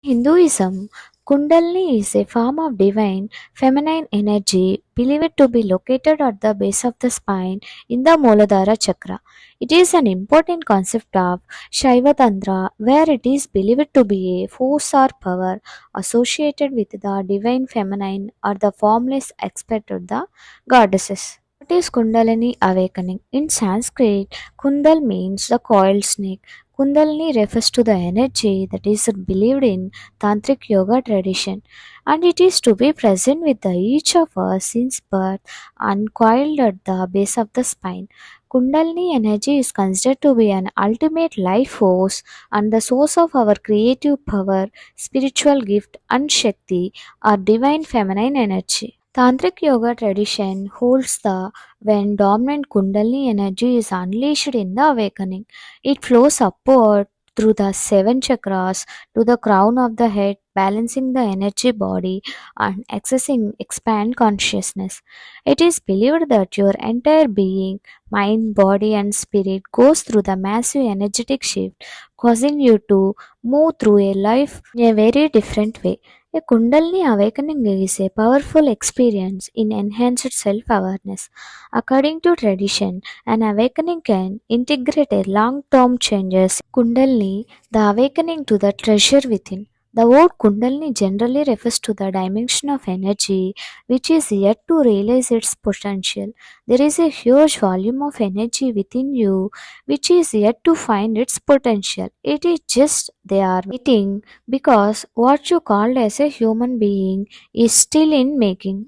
Hinduism, Kundalini is a form of divine feminine energy believed to be located at the base of the spine in the Muladhara chakra. It is an important concept of Shaiva Tantra where it is believed to be a force or power associated with the divine feminine or the formless aspect of the goddesses. What is Kundalini awakening? In Sanskrit, Kundal means the coiled snake. Kundalini refers to the energy that is believed in Tantric yoga tradition, and it is to be present with each of us since birth, uncoiled at the base of the spine. Kundalini energy is considered to be an ultimate life force and the source of our creative power, spiritual gift, and Shakti, or divine feminine energy. Tantric yoga tradition holds the when dominant Kundalini energy is unleashed in the awakening, it flows upward through the seven chakras to the crown of the head, balancing the energy body and accessing expand consciousness. It is believed that your entire being, mind, body, and spirit goes through the massive energetic shift, causing you to move through a life in a very different way. A Kundalini awakening is a powerful experience in enhanced self awareness. According to tradition, an awakening can integrate a long-term changes. Kundalini, the awakening to the treasure within. The word Kundalini generally refers to the dimension of energy which is yet to realize its potential. There is a huge volume of energy within you which is yet to find its potential. It is just they are waiting because what you called as a human being is still in making.